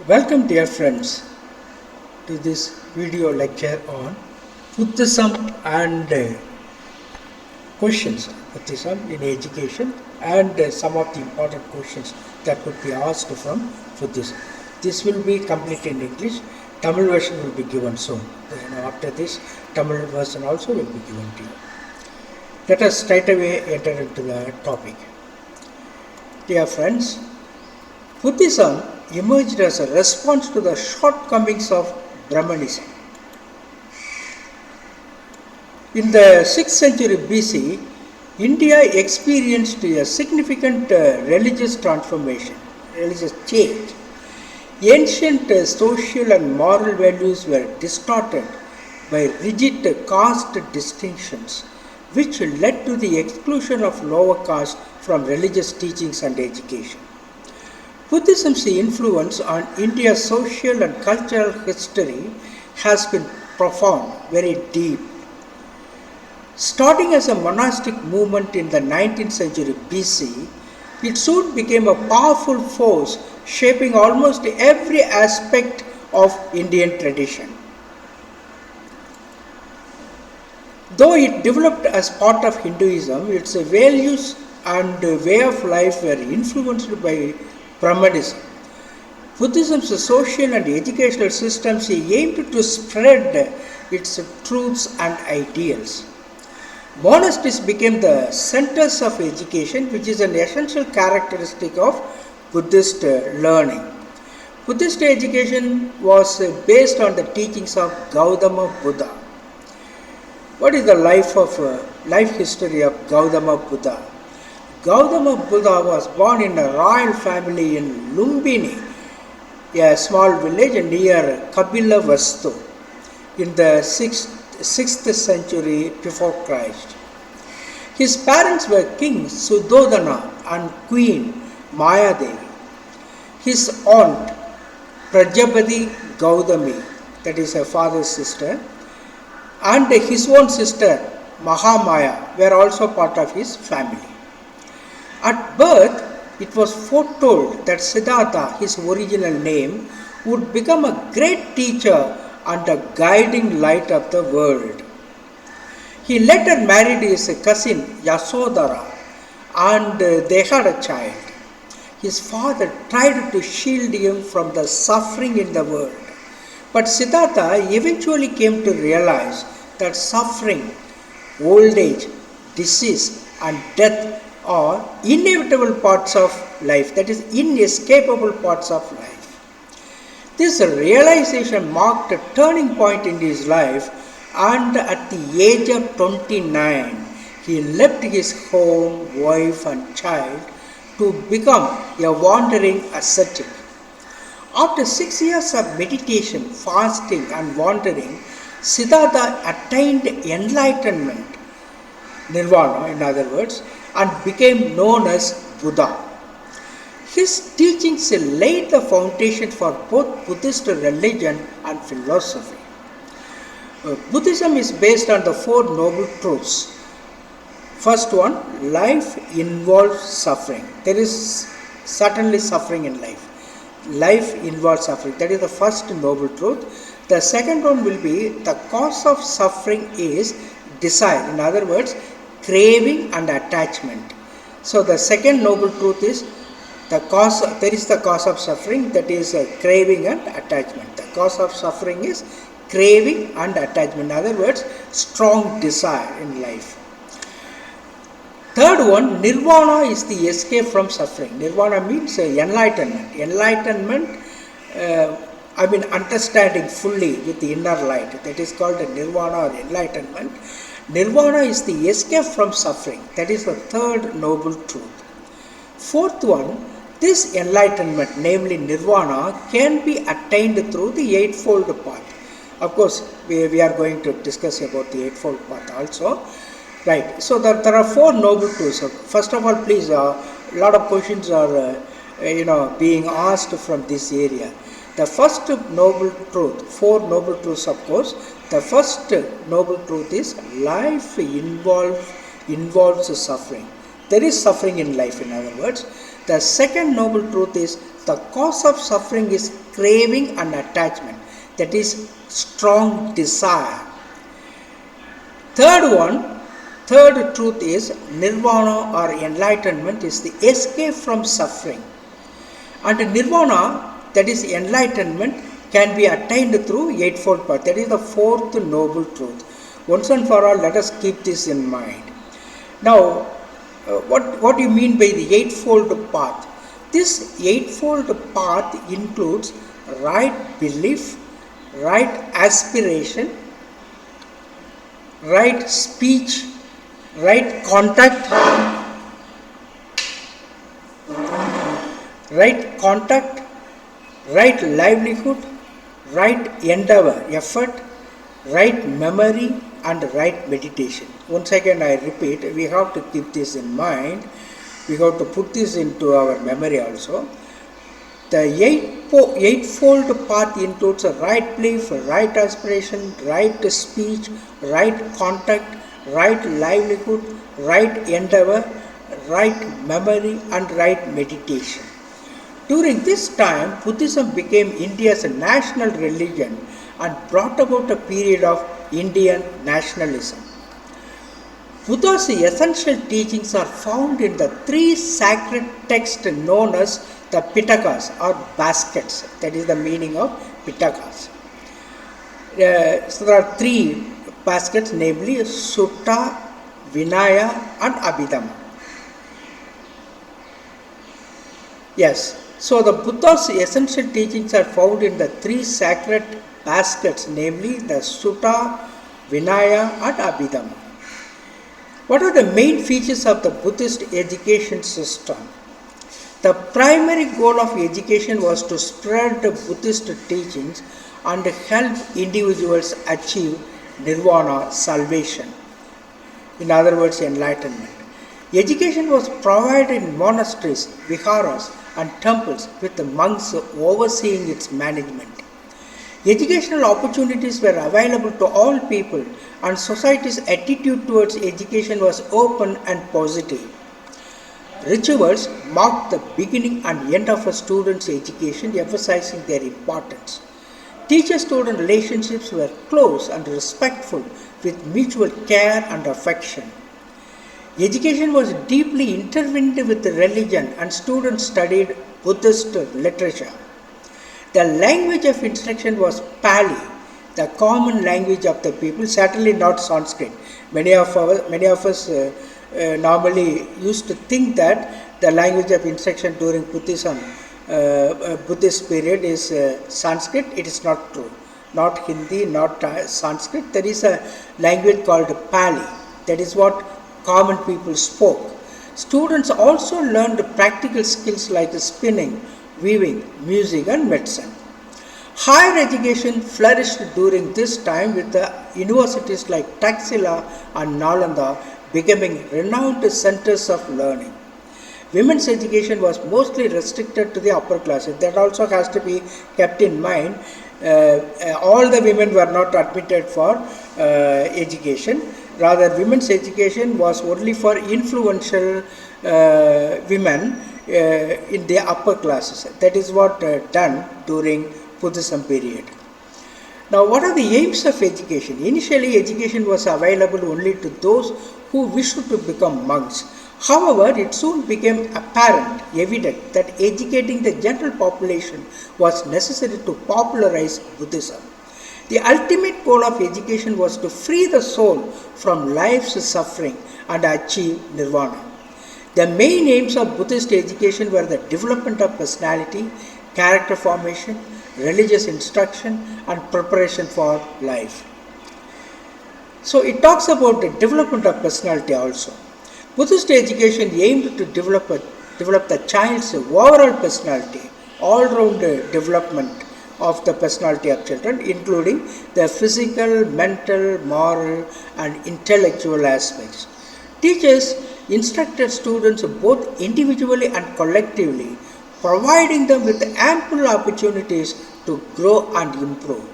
Welcome dear friends to this video lecture on Buddhism and questions, Buddhism in education and some of the important questions that could be asked from Buddhism. This will be complete in English. Tamil version will be given soon. After this, Tamil version also will be given to you. Let us straight away enter into the topic. Dear friends, Buddhism emerged as a response to the shortcomings of Brahmanism. In the 6th century BC, India experienced a significant religious transformation, religious change. Ancient social and moral values were distorted by rigid caste distinctions, which led to the exclusion of lower caste from religious teachings and education. Buddhism's influence on India's social and cultural history has been profound, very deep. Starting as a monastic movement in the 19th century BC, it soon became a powerful force shaping almost every aspect of Indian tradition. Though it developed as part of Hinduism, its values and way of life were influenced by Brahmanism. Buddhism's social and educational systems aimed to spread its truths and ideals. Monasteries became the centers of education, which is an essential characteristic of Buddhist learning. Buddhist education was based on the teachings of Gautama Buddha. What is the life history of Gautama Buddha? Gautama Buddha was born in a royal family in Lumbini, a small village near Kapilavastu, in the 6th century before Christ. His parents were King Suddhodana and Queen Mayadevi. His aunt Prajapati Gautami, that is her father's sister, and his own sister Mahamaya were also part of his family. At birth, it was foretold that Siddhartha, his original name, would become a great teacher and a guiding light of the world. He later married his cousin Yasodhara and they had a child. His father tried to shield him from the suffering in the world, but Siddhartha eventually came to realize that suffering, old age, disease and death are inevitable parts of life, that is, inescapable parts of life. This realization marked a turning point in his life, and at the age of 29, he left his home, wife and child to become a wandering ascetic. After 6 years of meditation, fasting and wandering, Siddhartha attained enlightenment, nirvana in other words, and became known as Buddha. His teachings laid the foundation for both Buddhist religion and philosophy. Buddhism is based on the four noble truths. First one, life involves suffering. There is certainly suffering in life. Life involves suffering. That is the first noble truth. The second one will be the cause of suffering is desire. In other words, craving and attachment. So the second noble truth is there is the cause of suffering, that is craving and attachment. The cause of suffering is craving and attachment. In other words, strong desire in life. Third one, nirvana is the escape from suffering. Nirvana means enlightenment. Enlightenment, understanding fully with the inner light. That is called nirvana or enlightenment. Nirvana is the escape from suffering. That is the third noble truth. Fourth one, this enlightenment, namely nirvana, can be attained through the eightfold path. Of course, we are going to discuss about the eightfold path also. Right. So there are four noble truths. First of all, please, a lot of questions are being asked from this area. The first noble truth, four noble truths of course. The first noble truth is life involves suffering. There is suffering in life, in other words. The second noble truth is the cause of suffering is craving and attachment, that is strong desire. Third truth is nirvana or enlightenment is the escape from suffering. And nirvana, that is enlightenment, can be attained through eightfold path. That is the fourth noble truth. Once and for all, let us keep this in mind. Now, what do you mean by the eightfold path? This eightfold path includes right belief, right aspiration, right speech, right contact, right livelihood, right endeavor, effort, right memory, and right meditation. Once again I repeat, we have to keep this in mind. We have to put this into our memory also. The eightfold path includes a right belief, right aspiration, right speech, right contact, right livelihood, right endeavor, right memory, and right meditation. During this time, Buddhism became India's national religion and brought about a period of Indian nationalism. Buddha's essential teachings are found in the three sacred texts known as the Pitakas or baskets. That is the meaning of Pitakas. So there are three baskets, namely Sutta, Vinaya, and Abhidhamma. Yes, so the Buddha's essential teachings are found in the three sacred baskets, namely the Sutta, Vinaya, and Abhidhamma. What are the main features of the Buddhist education system? The primary goal of education was to spread the Buddhist teachings and help individuals achieve nirvana, salvation. In other words, enlightenment. Education was provided in monasteries, viharas, and temples with the monks overseeing its management. Educational opportunities were available to all people, and society's attitude towards education was open and positive. Rituals marked the beginning and end of a student's education, emphasizing their importance. Teacher-student relationships were close and respectful, with mutual care and affection. Education was deeply intertwined with religion, and students studied Buddhist literature. The language of instruction was Pali, the common language of the people, certainly not Sanskrit. Many of us normally used to think that the language of instruction during Buddhism, Buddhist period is Sanskrit. It is not true. Not Hindi, not Sanskrit. There is a language called Pali. That is what common people spoke. Students also learned practical skills like spinning, weaving, music, and medicine. Higher education flourished during this time, with the universities like Taxila and Nalanda becoming renowned centers of learning. Women's education was mostly restricted to the upper classes. That also has to be kept in mind. All the women were not admitted for education. Rather, women's education was only for influential women in the upper classes. That is what done during Buddhism period. Now, what are the aims of education? Initially, education was available only to those who wished to become monks. However, it soon became evident that educating the general population was necessary to popularize Buddhism. The ultimate goal of education was to free the soul from life's suffering and achieve nirvana. The main aims of Buddhist education were the development of personality, character formation, religious instruction, and preparation for life. So it talks about the development of personality also. Buddhist education aimed to develop the child's overall personality, all-round development of the personality of children, including the physical, mental, moral, and intellectual aspects. Teachers instructed students both individually and collectively, providing them with ample opportunities to grow and improve.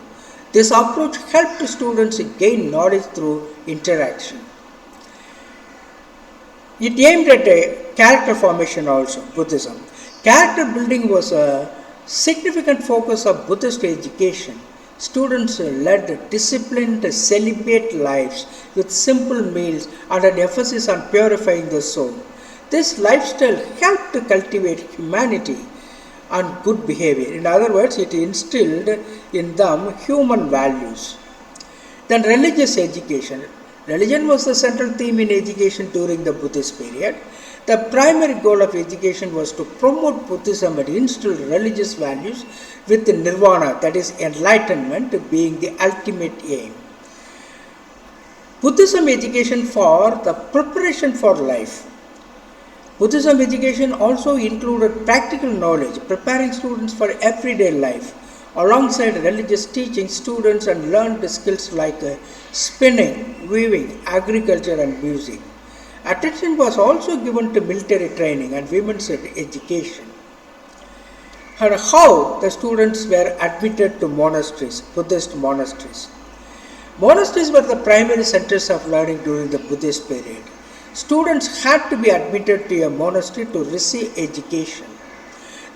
This approach helped students gain knowledge through interaction. It aimed at Character formation also, Buddhism. Character building was a significant focus of Buddhist education. Students led disciplined, celibate lives with simple meals and an emphasis on purifying the soul. This lifestyle helped to cultivate humanity and good behavior. In other words, it instilled in them human values. Then religious education. Religion was the central theme in education during the Buddhist period. The primary goal of education was to promote Buddhism and instill religious values with the nirvana, that is enlightenment, being the ultimate aim. Buddhism education for the preparation for life. Buddhism education also included practical knowledge, preparing students for everyday life. Alongside religious teaching, students learned skills like spinning, weaving, agriculture and music. Attention was also given to military training and women's education. And how the students were admitted to monasteries, Buddhist monasteries. Monasteries were the primary centers of learning during the Buddhist period. Students had to be admitted to a monastery to receive education.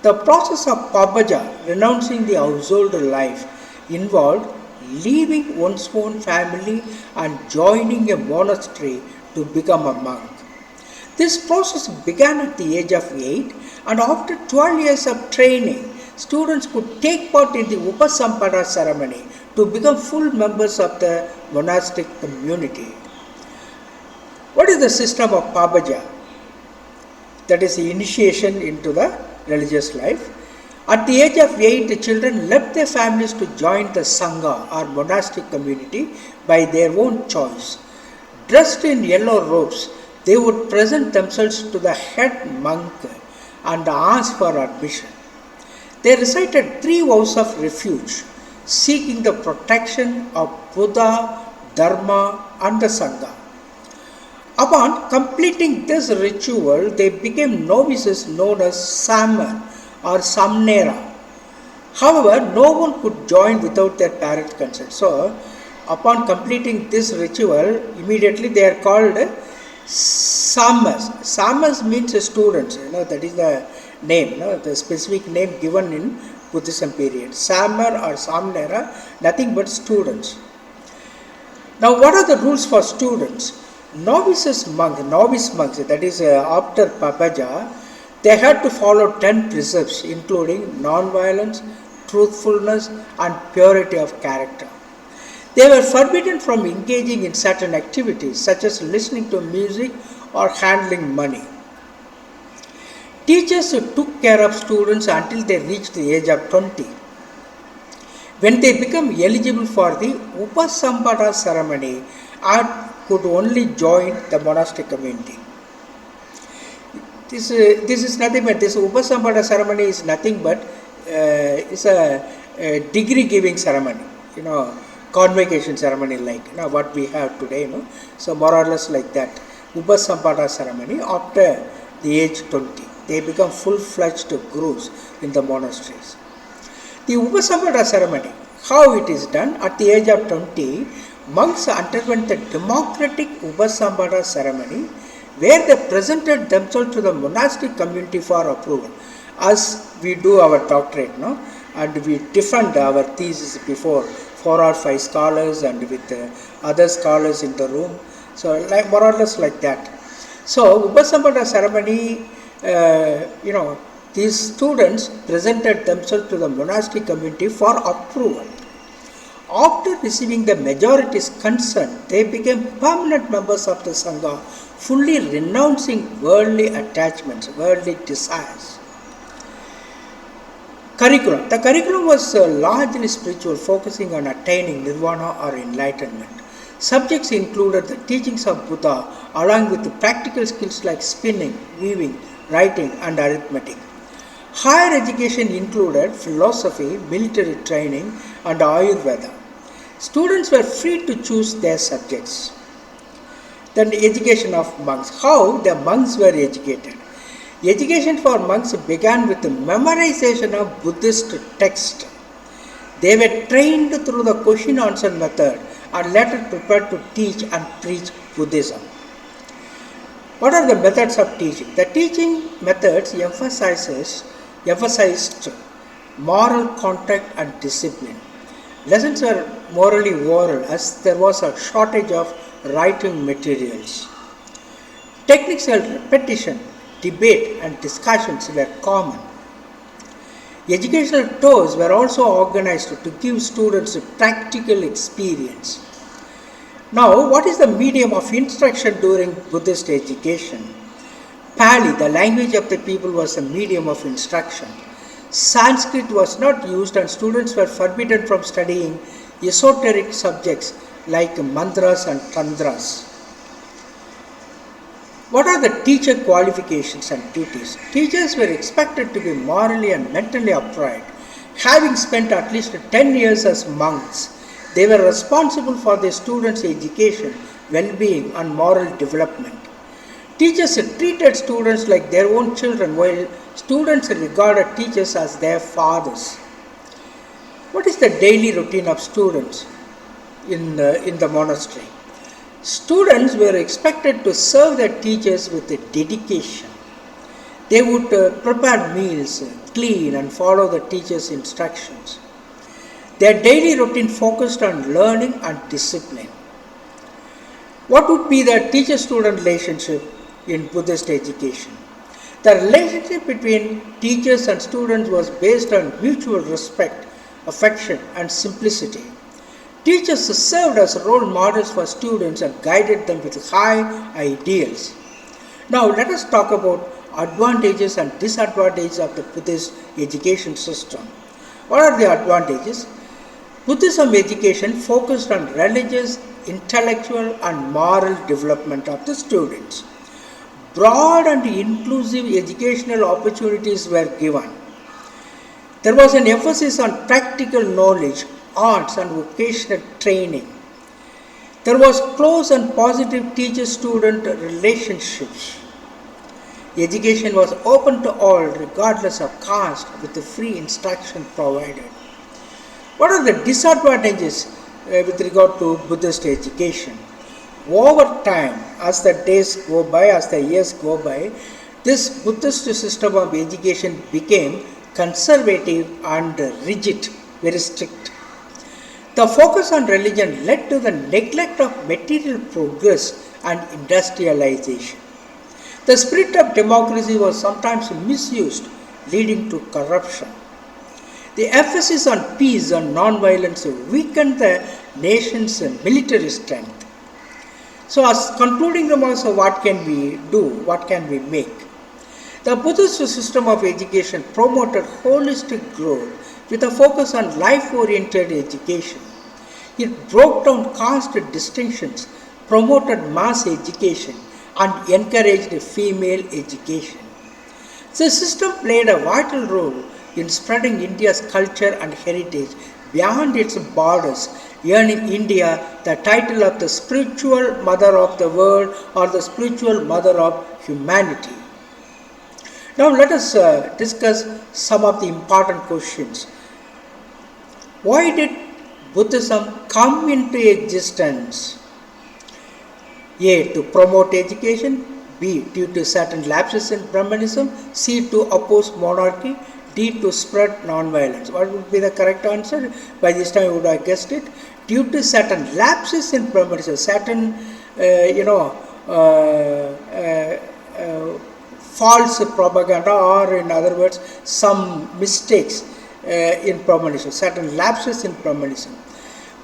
The process of pabaja, renouncing the household life, involved leaving one's own family and joining a monastery to become a monk. This process began at the age of 8, and after 12 years of training, students could take part in the Upasampada ceremony to become full members of the monastic community. What is the system of pabaja? That is the initiation into the religious life. At the age of 8, the children left their families to join the Sangha or monastic community by their own choice. Dressed in yellow robes, they would present themselves to the head monk and ask for admission. They recited 3 vows of refuge, seeking the protection of Buddha, Dharma and the Sangha. Upon completing this ritual, they became novices known as Samar or Samnera. However, no one could join without their parents' consent. So, upon completing this ritual, immediately they are called Samas. Samas means students. That is the name, the specific name given in Buddhism period. Samar or Samnera, nothing but students. Now, what are the rules for students? Novice monks, that is after pabaja, they had to follow 10 precepts including non-violence, truthfulness and purity of character. They were forbidden from engaging in certain activities such as listening to music or handling money. Teachers took care of students until they reached the age of 20. When they become eligible for the Upasampada ceremony, and could only join the monastic community. This is nothing but, this Upasampada ceremony is nothing but it's a degree giving ceremony, convocation ceremony like what we have today. So more or less like that. Upasampada ceremony after the age 20. They become full-fledged gurus in the monasteries. The Upasampada ceremony, how it is done? At the age of 20, monks underwent the democratic Upasampada ceremony where they presented themselves to the monastic community for approval. As we do our doctorate, and we defend our thesis before 4 or 5 scholars and with other scholars in the room. So like more or less like that. So Upasampada ceremony, these students presented themselves to the monastic community for approval. After receiving the majority's consent, they became permanent members of the Sangha, fully renouncing worldly attachments, worldly desires. Curriculum. The curriculum was largely spiritual, focusing on attaining nirvana or enlightenment. Subjects included the teachings of Buddha along with the practical skills like spinning, weaving, writing and arithmetic. Higher education included philosophy, military training and Ayurveda. Students were free to choose their subjects. Then the education of monks. How the monks were educated. Education for monks began with the memorization of Buddhist text. They were trained through the question answer method and later prepared to teach and preach Buddhism. What are the methods of teaching? The teaching methods emphasized moral contact and discipline. Lessons were morally oral as there was a shortage of writing materials. Techniques of repetition, debate and discussions were common. Educational tours were also organized to give students a practical experience. Now, what is the medium of instruction during Buddhist education? Pali, the language of the people, was the medium of instruction. Sanskrit was not used and students were forbidden from studying esoteric subjects like mantras and tantras. What are the teacher qualifications and duties? Teachers were expected to be morally and mentally upright. Having spent at least 10 years as monks, they were responsible for their students' education, well-being and moral development. Teachers treated students like their own children, while students regarded teachers as their fathers. What is the daily routine of students in the monastery? Students were expected to serve their teachers with dedication. They would prepare meals, clean and follow the teacher's instructions. Their daily routine focused on learning and discipline. What would be the teacher-student relationship in Buddhist education? The relationship between teachers and students was based on mutual respect, affection and simplicity. Teachers served as role models for students and guided them with high ideals. Now let us talk about advantages and disadvantages of the Buddhist education system. What are the advantages? Buddhism education focused on religious, intellectual and moral development of the students. Broad and inclusive educational opportunities were given. There was an emphasis on practical knowledge, arts and vocational training. There was close and positive teacher-student relationships. Education was open to all regardless of caste with free instruction provided. What are the disadvantages with regard to Buddhist education? Over time, as the days go by, as the years go by, this Buddhist system of education became conservative and rigid, very strict. The focus on religion led to the neglect of material progress and industrialization. The spirit of democracy was sometimes misused, leading to corruption. The emphasis on peace and non-violence weakened the nation's military strength. So, as concluding remarks of what can we do, what can we make? The Buddhist system of education promoted holistic growth with a focus on life-oriented education. It broke down caste distinctions, promoted mass education, and encouraged female education. The system played a vital role in spreading India's culture and heritage beyond its borders, earning India the title of the spiritual mother of the world or the spiritual mother of humanity. Now let us discuss some of the important questions. Why did Buddhism come into existence? A. To promote education. B. Due to certain lapses in Brahmanism. C. To oppose monarchy. D. To spread non-violence. What would be the correct answer? By this time you would have guessed it. Due to certain lapses in Brahmanism, certain false propaganda, or in other words, some mistakes in Brahmanism, certain lapses in Brahmanism.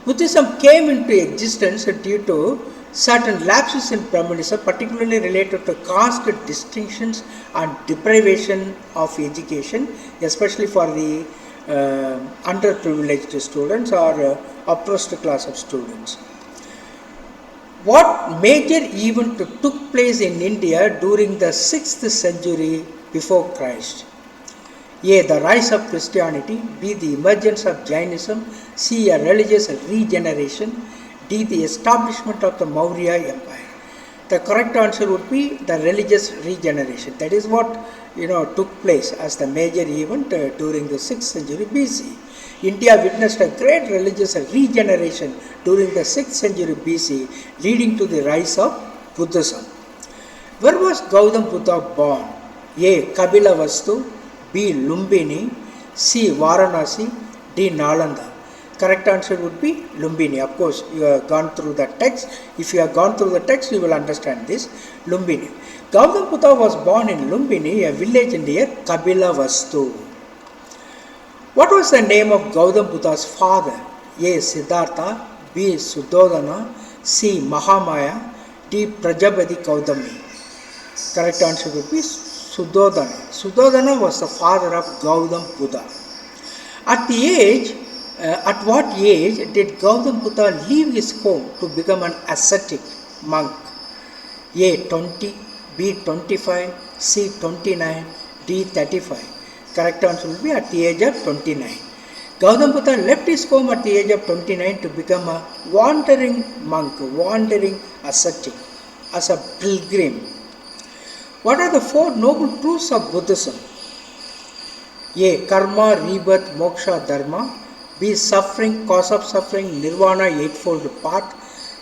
Buddhism came into existence due to certain lapses in Brahmanism, particularly related to caste distinctions and deprivation of education, especially for the underprivileged students or oppressed class of students. What major event took place in India during the 6th century before Christ? A. The rise of Christianity. B. The emergence of Jainism. C. A religious regeneration. D. The establishment of the Maurya Empire. The correct answer would be the religious regeneration. That is what took place as the major event during the 6th century BC. India witnessed a great religious regeneration during the 6th century BC, leading to the rise of Buddhism. Where was Gautam Buddha born? A. Kabilavastu, B. Lumbini, C. Varanasi, D. Nalanda. Correct answer would be Lumbini. Of course, you have gone through the text. If you have gone through the text, you will understand this. Lumbini. Gautam Buddha was born in Lumbini, a village near Kabilavastu. What was the name of Gautam Buddha's father? A. Siddhartha, B. Sudodhana, C. Mahamaya, D. Prajapati Gautami. Correct answer would be Sudodhana. Sudodhana was the father of Gautam Buddha. At what age did Gautam Buddha leave his home to become an ascetic monk? A. 20, B. 25, C. 29, D. 35. Correct answer will be at the age of 29. Gautam Buddha left his home at the age of 29 to become a wandering monk, wandering ascetic, as a pilgrim. What are the four noble truths of Buddhism? A. Karma, rebirth, moksha, dharma. B. Suffering, cause of suffering, nirvana, eightfold path.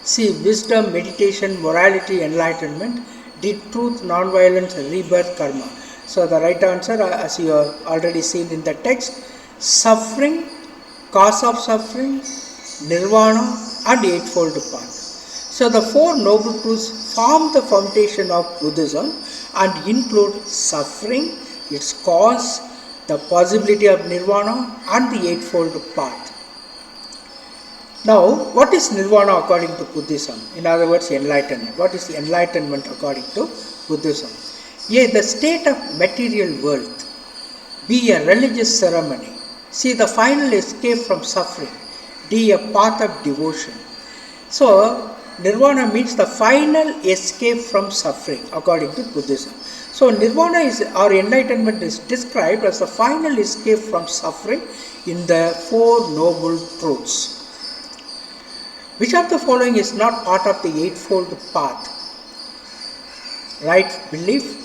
C. Wisdom, meditation, morality, enlightenment. D. Truth, non-violence, rebirth, karma. So the right answer, as you have already seen in the text, suffering, cause of suffering, nirvana and eightfold path. So the four noble truths form the foundation of Buddhism and include suffering, its cause, the possibility of nirvana and the eightfold path. Now, what is nirvana according to Buddhism? In other words, enlightenment. What is the enlightenment according to Buddhism? A. The state of material wealth. B. A religious ceremony. C. The final escape from suffering. D. A path of devotion. So, nirvana means the final escape from suffering according to Buddhism. So, nirvana or enlightenment is described as the final escape from suffering in the Four Noble Truths. Which of the following is not part of the Eightfold Path? Right belief,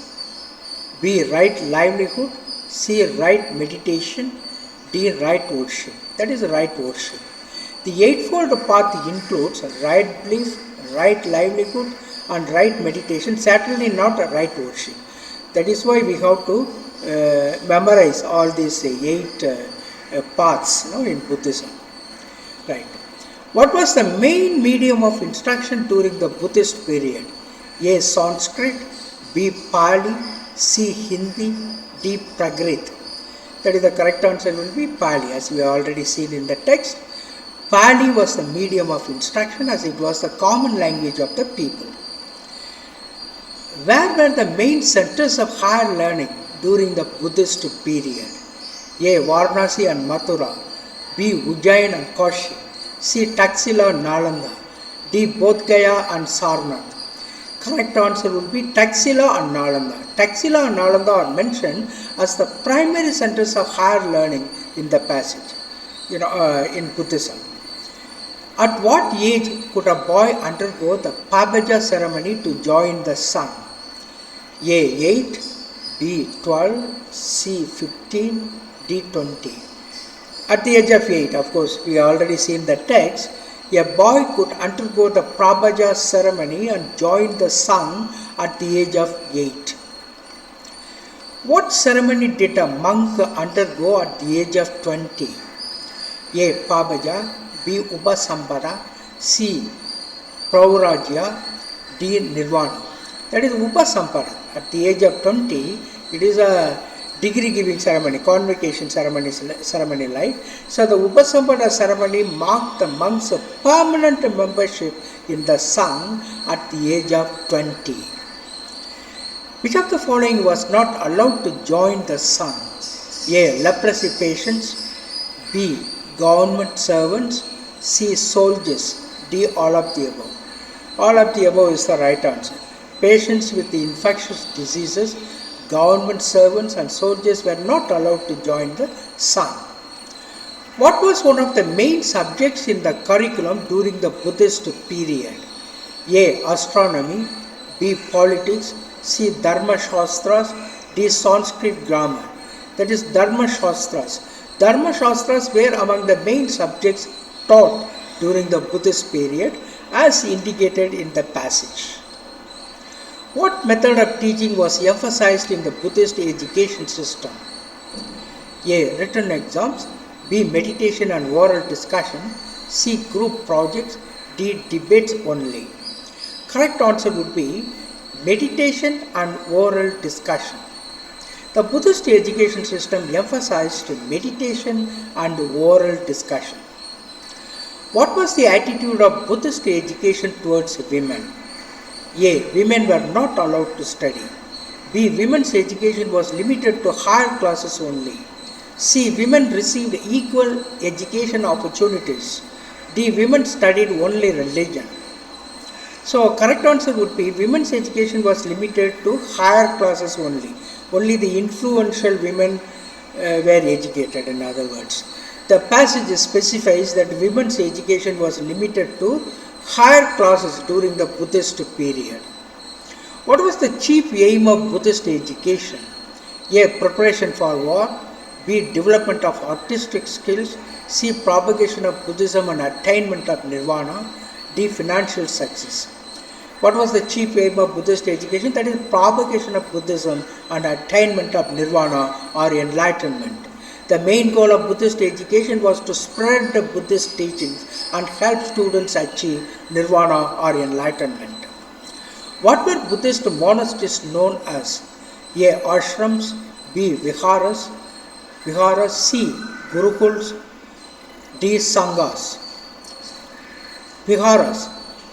B. Right livelihood, C. Right meditation, D. Right worship. That is right worship. The Eightfold Path includes right belief, right livelihood and right meditation, certainly not right worship. That is why we have to memorize all these eight paths in Buddhism. Right. What was the main medium of instruction during the Buddhist period? A. Sanskrit, B. Pali, C. Hindi, D. Prakrit. That is the correct answer will be Pali, as we have already seen in the text. Pali was the medium of instruction as it was the common language of the people. Where were the main centers of higher learning during the Buddhist period? A. Varanasi and Mathura, B. Ujjain and Kashi, C. Taxila and Nalanda, D. Bodh Gaya and Sarnath. Correct answer will be Taxila and Nalanda. Taxila and Nalanda are mentioned as the primary centers of higher learning in the passage, in Buddhism. At what age could a boy undergo the Pabaja ceremony to join the sun? A. 8, B. 12, C. 15, D. 20. At the age of 8, of course, we have already seen the text, a boy could undergo the Pabaja ceremony and join the sun at the age of 8. What ceremony did a monk undergo at the age of 20? A. Pabaja, B. Upasambara, C. Praurajya, D. Nirvana. That is Upasambara. At the age of 20, it is a degree giving ceremony, convocation ceremony like. So the Upasambara ceremony marked the monk's permanent membership in the Sangha at the age of 20. Which of the following was not allowed to join the Sangha? A. Leprosy patients, B. Government servants, C. Soldiers, D. All of the above. All of the above is the right answer. Patients with the infectious diseases, government servants and soldiers were not allowed to join the Sangha. What was one of the main subjects in the curriculum during the Buddhist period? A. Astronomy, B. Politics, C. Dharma Shastras, D. Sanskrit grammar. That is Dharma Shastras. Dharma Shastras were among the main subjects taught during the Buddhist period as indicated in the passage. What method of teaching was emphasized in the Buddhist education system? A. Written exams. B. Meditation and oral discussion. C. Group projects. D. Debates only. Correct answer would be meditation and oral discussion. The Buddhist education system emphasized meditation and oral discussion. What was the attitude of Buddhist education towards women? A. Women were not allowed to study. B. Women's education was limited to higher classes only. C. Women received equal education opportunities. D. Women studied only religion. So, correct answer would be women's education was limited to higher classes only. Only the influential women were educated, in other words. The passage specifies that women's education was limited to higher classes during the Buddhist period. What was the chief aim of Buddhist education? A. Preparation for war. B. Development of artistic skills. C. Propagation of Buddhism and attainment of nirvana. D. Financial success. What was the chief aim of Buddhist education? That is propagation of Buddhism and attainment of nirvana or enlightenment. The main goal of Buddhist education was to spread the Buddhist teachings and help students achieve nirvana or enlightenment. What were Buddhist monasteries known as? A. Ashrams. B. Viharas. C. Gurukuls. D. Sanghas. Viharas.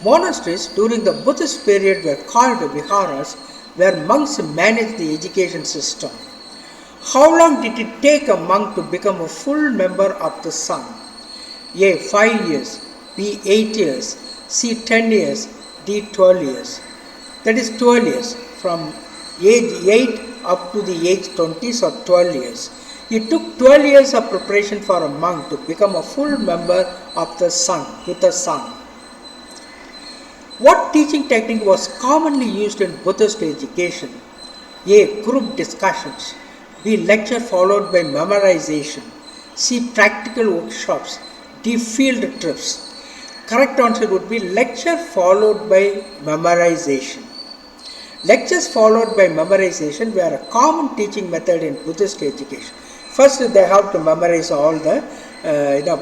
Monasteries during the Buddhist period were called viharas, where monks managed the education system. How long did it take a monk to become a full member of the Sangha? A. 5 years. B. 8 years. C. 10 years. D. 12 years. That is 12 years. From age 8 up to the age 20, so 12 years. It took 12 years of preparation for a monk to become a full member of the Sangha, with a Sangha. What teaching technique was commonly used in Buddhist education? A. Group discussions. B. Lecture followed by memorization. C. Practical workshops. D. Field trips. Correct answer would be lecture followed by memorization. Lectures followed by memorization were a common teaching method in Buddhist education. First, they have to memorize all the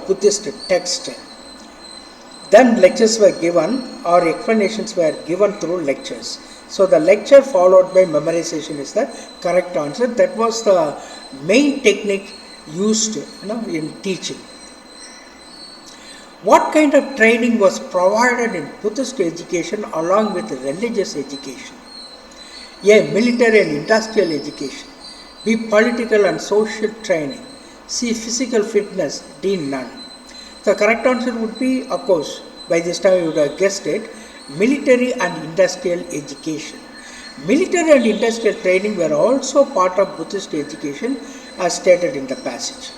Buddhist text. Then lectures were given or explanations were given through lectures. So the lecture followed by memorization is the correct answer. That was the main technique used in teaching. What kind of training was provided in Buddhist education along with religious education? A. Military and industrial education. B. Political and social training. C. Physical fitness. D. None. The correct answer would be, of course, by this time you would have guessed it, military and industrial education. Military and industrial training were also part of Buddhist education as stated in the passage.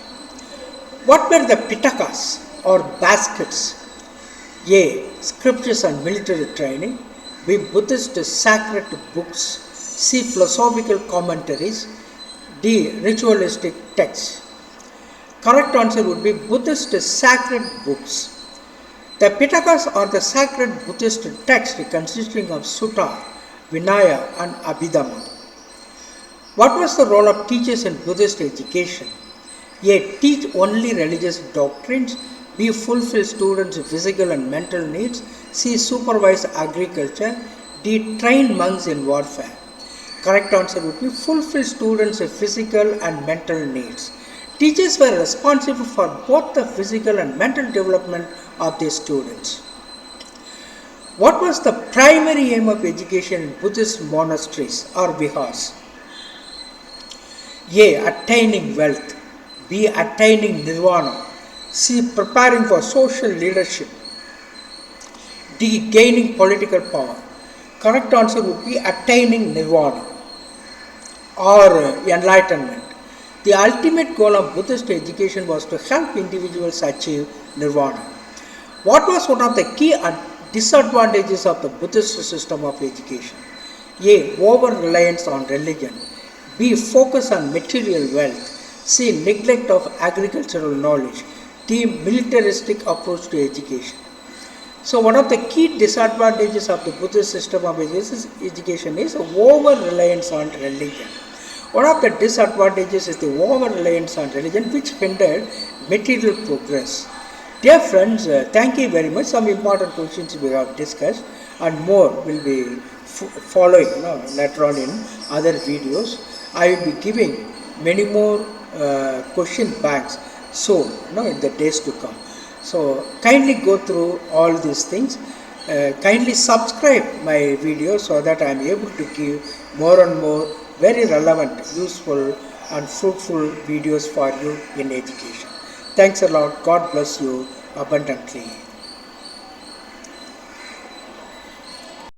What were the pitakas or baskets? A. Scriptures and military training. B. Buddhist sacred books. C. Philosophical commentaries. D. Ritualistic texts. Correct answer would be Buddhist sacred books. The Pitakas are the sacred Buddhist texts consisting of Sutta, Vinaya and Abhidhamma. What was the role of teachers in Buddhist education? A. Teach only religious doctrines. B. Fulfill students' physical and mental needs. C. Supervise agriculture. D. Train monks in warfare. Correct answer would be fulfill students' physical and mental needs. Teachers were responsible for both the physical and mental development of their students. What was the primary aim of education in Buddhist monasteries or viharas? A. Attaining wealth. B. Attaining nirvana. C. Preparing for social leadership. D. Gaining political power. Correct answer would be attaining nirvana or enlightenment. The ultimate goal of Buddhist education was to help individuals achieve nirvana. What was one of the key disadvantages of the Buddhist system of education? A. Over-reliance on religion. B. Focus on material wealth. C. Neglect of agricultural knowledge. D. Militaristic approach to education. So one of the key disadvantages of the Buddhist system of education is over-reliance on religion. One of the disadvantages is the over-reliance on religion, which hindered material progress. Dear friends, thank you very much. Some important questions we have discussed and more will be following later on in other videos. I will be giving many more question banks soon in the days to come. So kindly go through all these things. Kindly subscribe my video so that I am able to give more and more very relevant, useful and fruitful videos for you in education. Thanks a lot. God bless you abundantly.